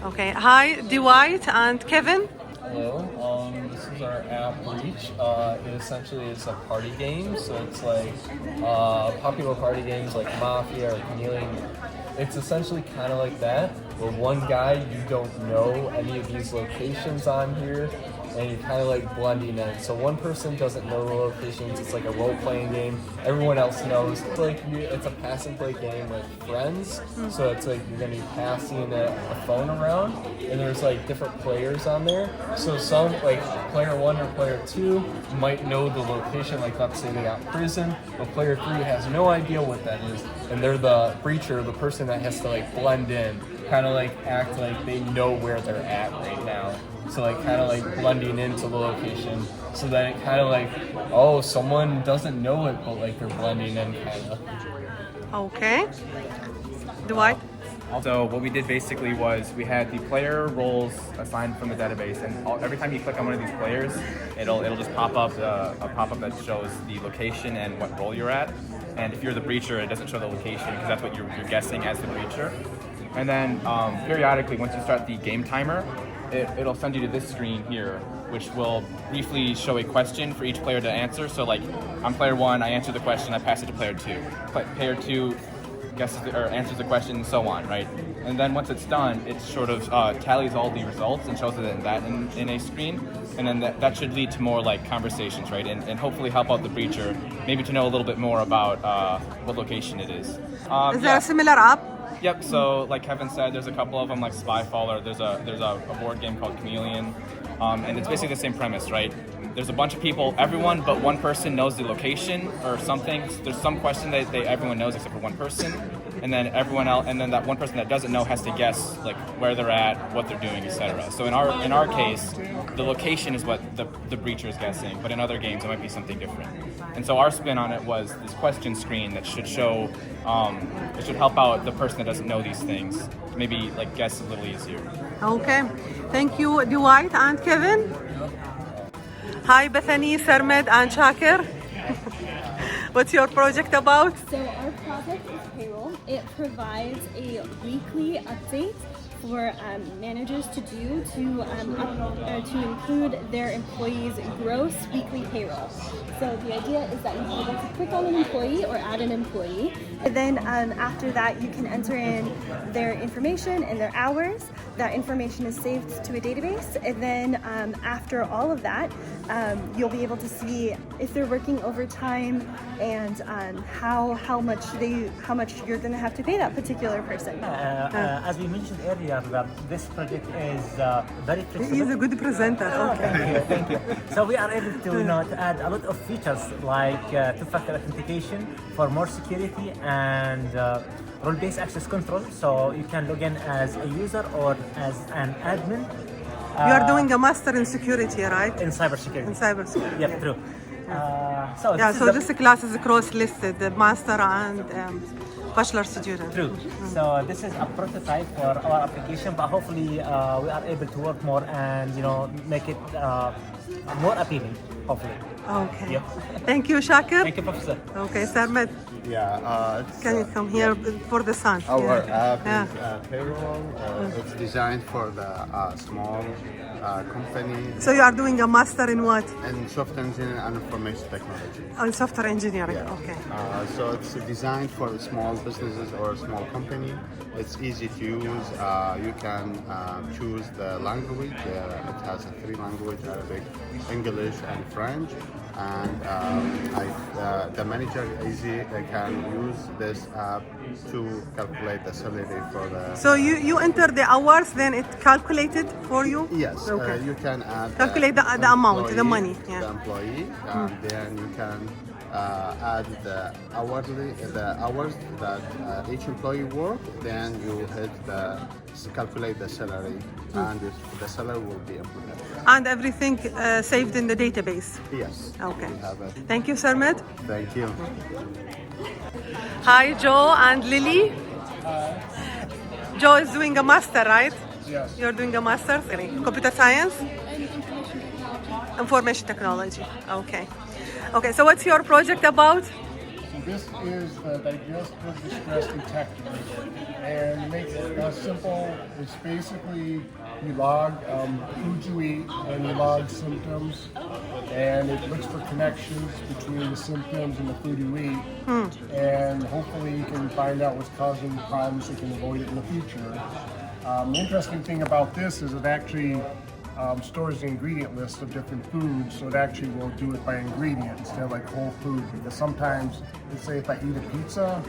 Okay. Hi, Dwight and Kevin. Hello. This is our app Reach. It essentially is a party game, so it's like popular party games like Mafia or Chameleon. It's essentially kind of like that, where one guy you don't know any of these locations on here, and you're kind of like blending in. So one person doesn't know the locations. It's like a role-playing game. Everyone else knows. It's like it's a pass and play game with friends. So it's like you're gonna be passing a phone around, and there's like different players on there. So some like player 1 or player 2 might know the location. Like let's say they got prison, but player 3 has no idea what that is, and they're the breacher, the person that has to like blend in, kind of like act like they know where they're at right now. So like kind of like blending into the location, so that it kind of like, oh, someone doesn't know it, but like they're blending in kind of. Okay. Dwight. So what we did basically was we had the player roles assigned from the database, and every time you click on one of these players, it'll just pop up a pop-up that shows the location and what role you're at. And if you're the breacher, it doesn't show the location because that's what you're guessing as the breacher. And then periodically, once you start the game timer, it'll send you to this screen here, which will briefly show a question for each player to answer. So like, I'm player 1, I answer the question, I pass it to player 2. Player 2 guesses or answers the question, and so on, right? And then once it's done, it sort of tallies all the results and shows it in a screen. And then that should lead to more like conversations, right? And hopefully help out the breacher, maybe to know a little bit more about what location it is. Is there a similar app? Yep. So, like Kevin said, there's a couple of them, like Spyfall. There's a board game called Chameleon, and it's basically the same premise, right? There's a bunch of people, everyone but one person knows the location or something. There's some question that everyone knows except for one person, and then everyone else, and then that one person that doesn't know has to guess like where they're at, what they're doing, etc. So in our case, the location is what the breacher is guessing, but in other games it might be something different. And so our spin on it was this question screen that should show, it should help out the person that doesn't know these things, maybe like guess a little easier. Okay. Thank you, Dwight and Kevin. Hi, Bethany, Sarmed, and Shakir. What's your project about? So our project is payroll. It provides a weekly update for managers to do to include their employees' gross weekly payroll. So the idea is that you'll be able to click on an employee or add an employee, and then after that you can enter in their information and their hours. That information is saved to a database, and then after all of that, you'll be able to see if they're working overtime and how much you're going to have to pay that particular person. As we mentioned earlier, this project is very flexible. He's a good presenter. Okay. Thank you. So we are able to to add a lot of features like two-factor authentication for more security and role-based access control. So you can log in as a user or as an admin. You are doing a master in security, right? In cybersecurity. In cybersecurity. Yep, true. This class is cross-listed, the master and bachelor student. True. So this is a prototype for our application, but hopefully we are able to work more and make it more appealing. Hopefully. Okay. Yep. Thank you, Shakir. Thank you, Professor. Okay, Sarmed. Yeah, Can you come here for the sun? our app Yeah. is payroll. It's designed for the small company So you are doing a master in what? in software engineering and information technology. On software engineering. Yeah. Okay. So it's designed for small businesses or a small company. It's easy to use. You can choose the language. It has 3 languages: Arabic, English, and French. And the manager can use this app to calculate the salary for the. So you enter the hours, then it calculated for you? Yes, Okay. you can add Calculate the amount, the employee, money, yeah. the employee, and then you can add the hours that each employee work. Then you calculate the salary, and the salary will be implemented. And everything saved in the database? Yes. Okay. We have it. Thank you, Sarmed. Thank you. Hi, Joe and Lily. Joe is doing a master, right? Yes. You're doing a master in computer science? Information technology. Okay. Okay, so what's your project about? this is the digestive distress detector, and to make it simple, it's basically you log foods you eat and you log symptoms, and it looks for connections between the symptoms and the food you eat, and hopefully you can find out what's causing problems so you can avoid it in the future. The interesting thing about this is it actually stores the ingredient list of different foods, so it actually will do it by ingredient instead of like whole food. Because sometimes, let's say if I eat a pizza,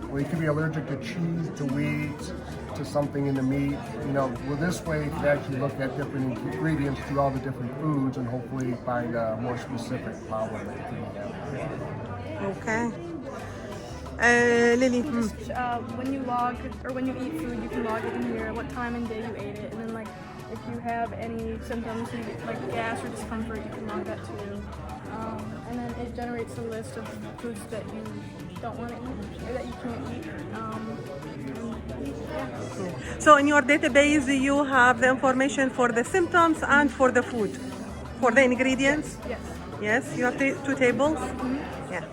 well, you could be allergic to cheese, to wheat, to something in the meat. You know, well, this way you can actually look at different ingredients through all the different foods and hopefully find a more specific problem that you can have. Okay. Lily. When you log or when you eat food, you can log it in here, what time and day you ate it, and then like if you have any symptoms, like gas or discomfort, you can log that too. And then it generates a list of foods that you don't want to eat or that you can't eat. Yeah. So in your database, you have the information for the symptoms and for the food, for the ingredients. Yes. Yes, you have two tables. Yeah.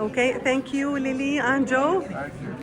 Okay. Thank you, Lily and Joe. Thank you.